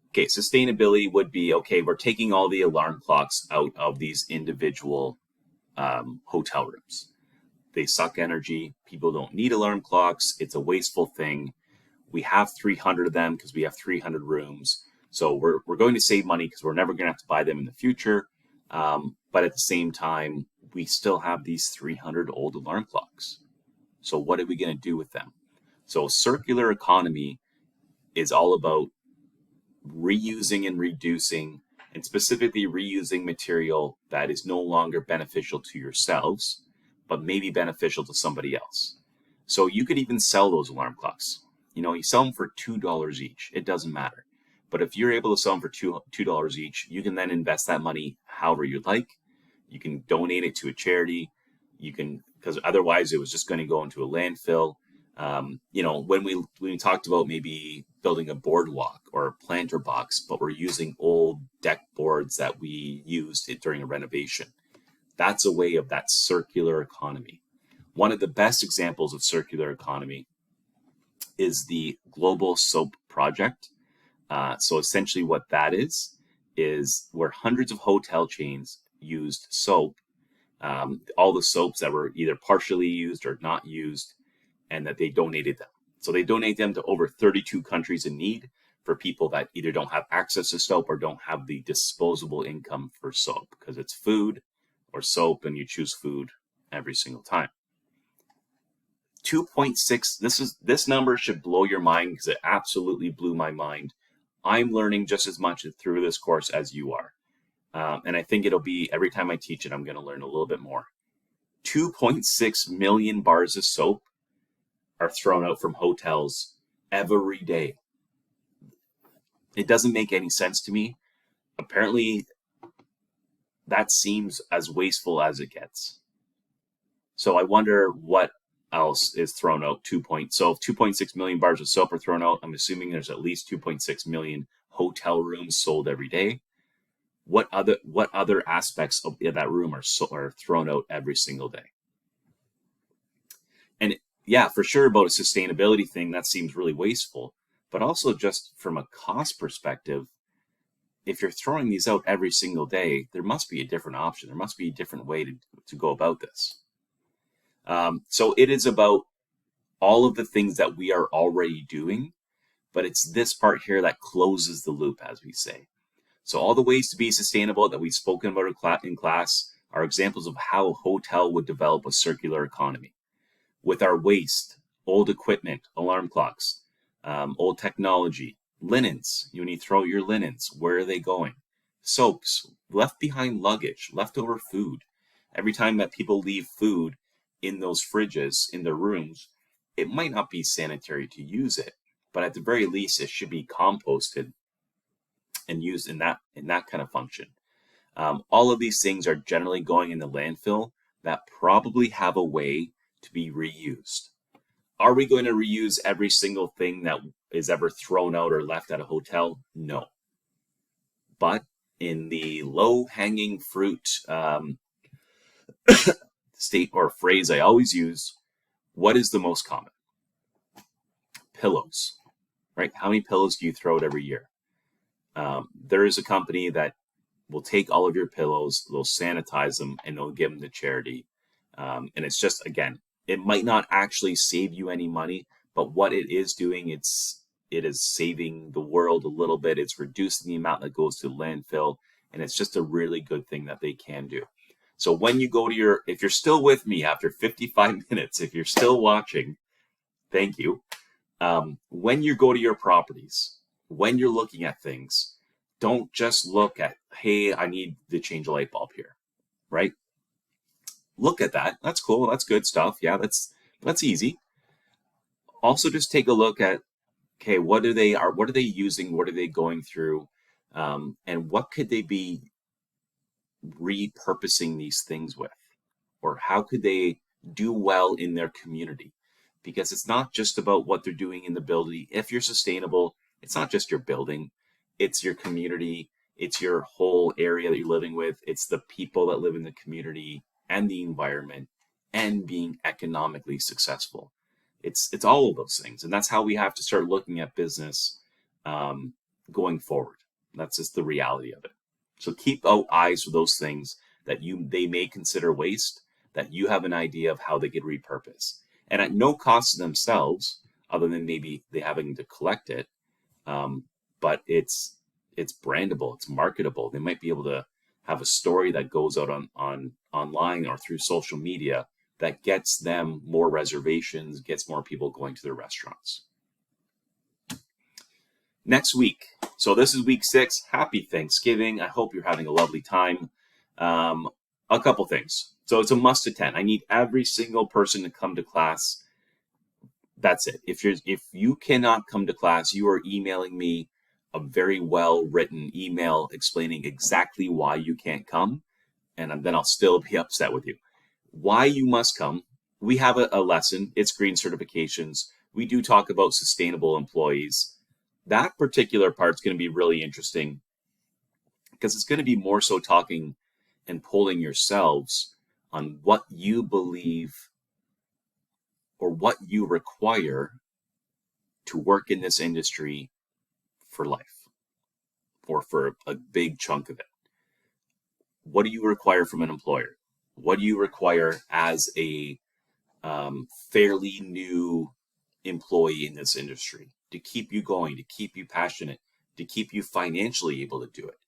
okay, sustainability would be, okay, we're taking all the alarm clocks out of these individual hotel rooms. They suck energy. People don't need alarm clocks. It's a wasteful thing. We have 300 of them because we have 300 rooms. So we're going to save money because we're never going to have to buy them in the future. But at the same time, we still have these 300 old alarm clocks. So what are we going to do with them? So circular economy is all about reusing and reducing, and specifically reusing material that is no longer beneficial to yourselves, but maybe beneficial to somebody else. So you could even sell those alarm clocks. You sell them for $2 each. It doesn't matter. But if you're able to sell them for $2 each, you can then invest that money however you'd like. You can donate it to a charity. You can, because otherwise it was just going to go into a landfill. When we talked about maybe building a boardwalk or a planter box, but we're using old deck boards that we used during a renovation. That's a way of that circular economy. One of the best examples of circular economy is the Global Soap Project. So essentially what that is where hundreds of hotel chains used soap, all the soaps that were either partially used or not used, and that they donated them. So they donate them to over 32 countries in need for people that either don't have access to soap or don't have the disposable income for soap, because it's food or soap and you choose food every single time. 2.6, this number should blow your mind because it absolutely blew my mind. I'm learning just as much through this course as you are. And I think it'll be, every time I teach it, I'm going to learn a little bit more. 2.6 million bars of soap are thrown out from hotels every day. It doesn't make any sense to me. Apparently, that seems as wasteful as it gets. So I wonder what else is thrown out. So if 2.6 million bars of soap are thrown out, I'm assuming there's at least 2.6 million hotel rooms sold every day. What other aspects of that room are thrown out every single day? And yeah, for sure, about a sustainability thing, that seems really wasteful. But also just from a cost perspective, if you're throwing these out every single day, there must be a different option. There must be a different way to go about this. So it is about all of the things that we are already doing, but it's this part here that closes the loop, as we say. So all the ways to be sustainable that we've spoken about in class are examples of how a hotel would develop a circular economy. With our waste, old equipment, alarm clocks, old technology, linens, when you throw your linens, where are they going? Soaps, left behind luggage, leftover food. Every time that people leave food in those fridges in their rooms, it might not be sanitary to use it, but at the very least, it should be composted and used in that kind of function. All of these things are generally going in the landfill that probably have a way to be reused. Are we going to reuse every single thing that is ever thrown out or left at a hotel? No. But in the low-hanging fruit state or phrase I always use, what is the most common? Pillows, right? How many pillows do you throw out every year? There is a company that will take all of your pillows, they'll sanitize them, and they'll give them to charity. And it's just, again, it might not actually save you any money, but what it is doing, it is saving the world a little bit. It's reducing the amount that goes to landfill, and it's just a really good thing that they can do. So when you go to if you're still with me after 55 minutes, if you're still watching, thank you. When you go to your properties, when you're looking at things, don't just look at, hey, I need to change a light bulb here, right? Look at that. That's cool. That's good stuff. Yeah, that's easy. Also, just take a look at, okay, what are they using? What are they going through? And what could they be repurposing these things with? Or how could they do well in their community? Because it's not just about what they're doing in the building. If you're sustainable, it's not just your building, it's your community, it's your whole area that you're living with, it's the people that live in the community and the environment, and being economically successful. It's all of those things. And that's how we have to start looking at business going forward. That's just the reality of it. So keep eyes for those things that they may consider waste, that you have an idea of how they get repurposed. And at no cost to themselves, other than maybe they having to collect it, but it's brandable, it's marketable. They might be able to have a story that goes out on online or through social media that gets them more reservations, gets more people going to their restaurants. Next week, so this is week 6. Happy Thanksgiving. I hope you're having a lovely time. A couple things. So it's a must attend. I need every single person to come to class. That's it. If you cannot come to class, you are emailing me a very well written email explaining exactly why you can't come, and then I'll still be upset with you. Why you must come. We have a lesson. It's green certifications. We do talk about sustainable employees. That particular part's going to be really interesting because it's going to be more so talking and polling yourselves on what you believe or what you require to work in this industry for life or for a big chunk of it. What do you require from an employer? What do you require as a fairly new employee in this industry to keep you going, to keep you passionate, to keep you financially able to do it?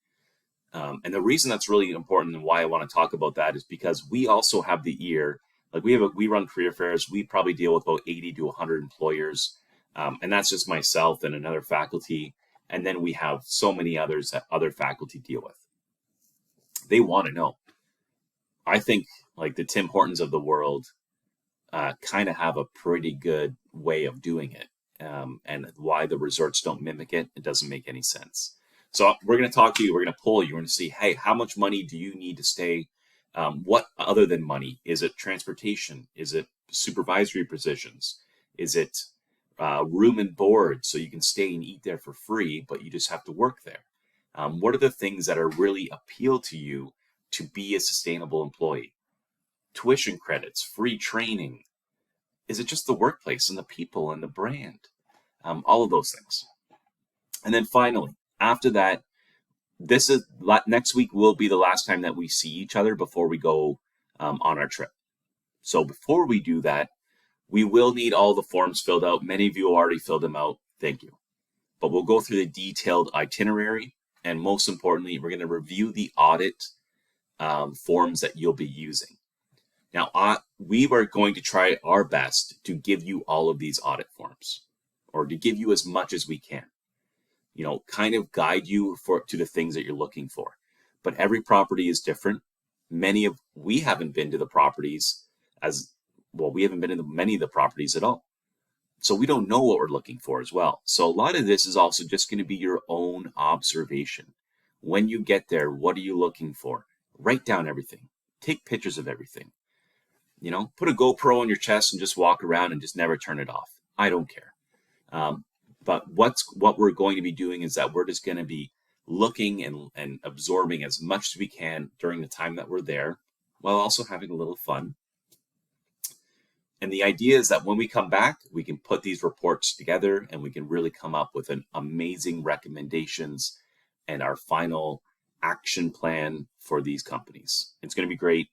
And the reason that's really important and why I want to talk about that is because we also have the ear. Like we run career fairs. We probably deal with about 80 to 100 employers. And that's just myself and another faculty. And then we have so many others that other faculty deal with. They want to know. I think like the Tim Hortons of the world kind of have a pretty good way of doing it. And why the resorts don't mimic it, it doesn't make any sense. So we're going to talk to you. We're going to poll you. We're going to see, hey, how much money do you need to stay? What other than money? Is it transportation? Is it supervisory positions? Is it room and board so you can stay and eat there for free, but you just have to work there? What are the things that are really appeal to you to be a sustainable employee? Tuition credits, free training. Is it just the workplace and the people and the brand? All of those things. And then finally, after that, next week will be the last time that we see each other before we go on our trip. So before we do that, we will need all the forms filled out. Many of you already filled them out. Thank you. But we'll go through the detailed itinerary. And most importantly, we're going to review the audit forms that you'll be using. Now, we are going to try our best to give you all of these audit forms, or to give you as much as we can. You know, kind of guide you to the things that you're looking for. But every property is different. We haven't been to the properties as well. We haven't been in many of the properties at all. So we don't know what we're looking for as well. So a lot of this is also just going to be your own observation. When you get there, what are you looking for? Write down everything. Take pictures of everything. Put a GoPro on your chest and just walk around and just never turn it off. I don't care. But what we're going to be doing is that we're just going to be looking and absorbing as much as we can during the time that we're there, while also having a little fun. And the idea is that when we come back, we can put these reports together and we can really come up with an amazing recommendations and our final action plan for these companies. It's going to be great.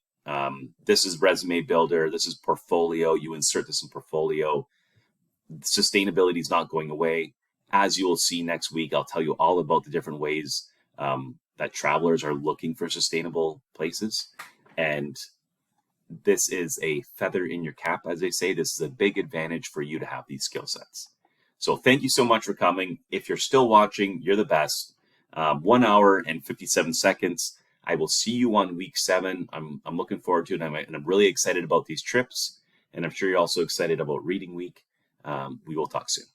This is Resume Builder. This is Portfolio. You insert this in Portfolio. Sustainability is not going away. As you will see next week, I'll tell you all about the different ways that travelers are looking for sustainable places. And this is a feather in your cap, as they say. This is a big advantage for you to have these skill sets. So thank you so much for coming. If you're still watching, you're the best. 1 hour and 57 seconds. I will see you on week 7. I'm looking forward to it, and I'm really excited about these trips. And I'm sure you're also excited about reading week. We will talk soon.